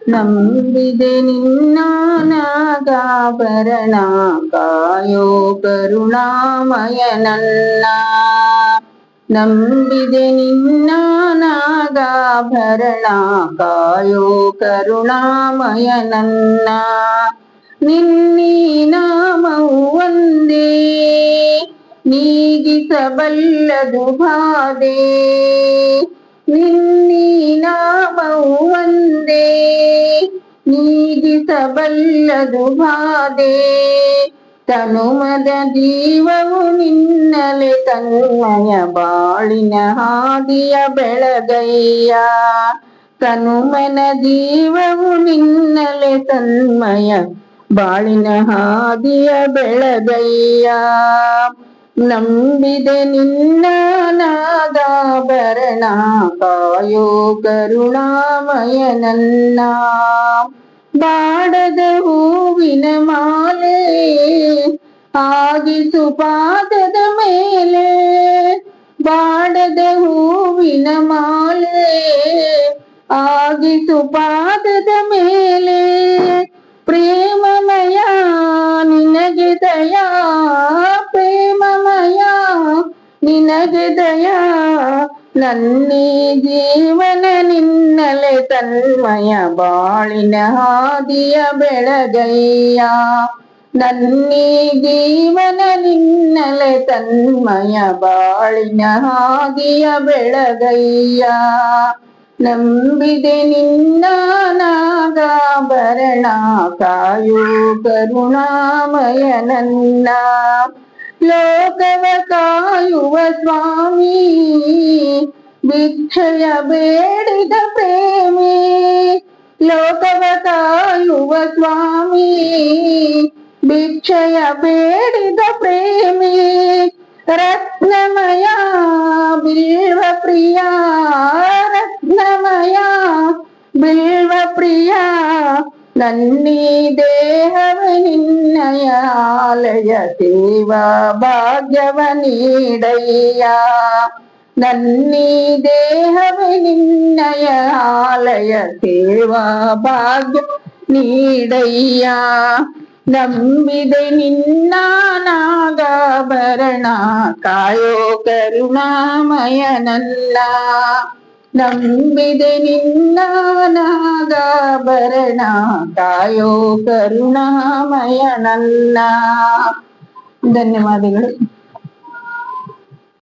ನಂಬಿದೆ ನಿನ್ನ ನಾಗಾಭರಣ ಕಾಯೋ ಕರುಣಾಮಯ ನನ್ನ. ನಂಬಿದೆ ನಿನ್ನ ನಾಗಾಭರಣ ಕಾಯೋ ಕರುಣಾಮಯ ನನ್ನ. ನಿನ್ನೀ ನಾಮವು ಒಂದೇ ನೀಗಿಸಬಲ್ಲದು ಬಾಧೆ. ನಿನ್ನೀ ನಾಮವು ಒಂದೇ ನೀಗಿಸಬಲ್ಲದು ಬಾಧೆ. ತನುಮದ ಜೀವವು ನಿನ್ನಲೆ ತನ್ಮಯ ಬಾಳಿನ ಹಾದಿಯ ಬೆಳಗಯ್ಯ. ತನುಮನ ಜೀವವು ನಿನ್ನಲೆ ತನ್ಮಯ ಬಾಳಿನ ಹಾದಿಯ ಬೆಳಗಯ್ಯ. ನಂಬಿದೆ ನಿನ್ನ ನಾಗಾಭರಣ ಕಾಯೋ ಕರುಣಾಮಯ ನನ್ನ. ಬಾಡದ ಹೂವಿನ ಮಾಲೆ ಆಗಿಸು ಪಾದದ ಮೇಲೆ. ಬಾಡದ ಹೂವಿನ ಮಾಲೆ ಆಗಿಸು ಪಾದದ ಮೇಲೆ. ಪ್ರೇಮಮಯ ನಿನಗೆ ದಯಾ, ಪ್ರೇಮಮಯ ನಿನಗೆ ದಯಾ. ನನ್ನೀ ಜೀವನ ನಿನ್ನಲೆ ತನ್ಮಯ ಬಾಳಿನ ಹಾದಿಯ ಬೆಳಗಯ್ಯ. ನನ್ನೀ ಜೀವನ ನಿನ್ನಲೆ ತನ್ಮಯ ಬಾಳಿನ ಹಾದಿಯ ಬೆಳಗಯ್ಯ. ನಂಬಿದೆ ನಿನ್ನ ನಾಗಾಭರಣ ಕಾಯೋ ಕರುಣಾಮಯ ನನ್ನ. ಲೋಕವ ಕಾಯುವ ಸ್ವಾಮಿ ಭಿಕ್ಷೆಯ ಬೇಡಿದ ಪ್ರೇಮಿ. ಲೋಕವ ಕಾಯುವ ಸ್ವಾಮಿ ಭಿಕ್ಷೆಯ ಬೇಡಿದ ಪ್ರೇಮಿ. ರತ್ನಮಯ ಬಿಲ್ವ ಪ್ರಿಯ, ರತ್ನಮಯ ಬಿಲ್ವ ಪ್ರಿಯ. ನನ್ನೀ ದೇಹವ ನಿನ್ನಯ ಆಲಯ ಸೇವಾ ಭಾಗ್ಯವ ನೀಡಯ್ಯ. ನನ್ನೀ ದೇಹವ ನಿನ್ನಯ ಆಲಯ ಸೇವಾ ಭಾಗ್ಯ ನೀಡಯ್ಯ. ನಂಬಿದೆ ನಿನ್ನ ನಾಗಾಭರಣ ಕಾಯೋ ಕರುಣಾಮಯ ನನ್ನ. ನಂಬಿದೆ ನಿನ್ನ ನಾಗಾಭರಣ ಕಾಯೋ ಕರುಣಾಮಯ ನನ್ನ. ಧನ್ಯವಾದಗಳು.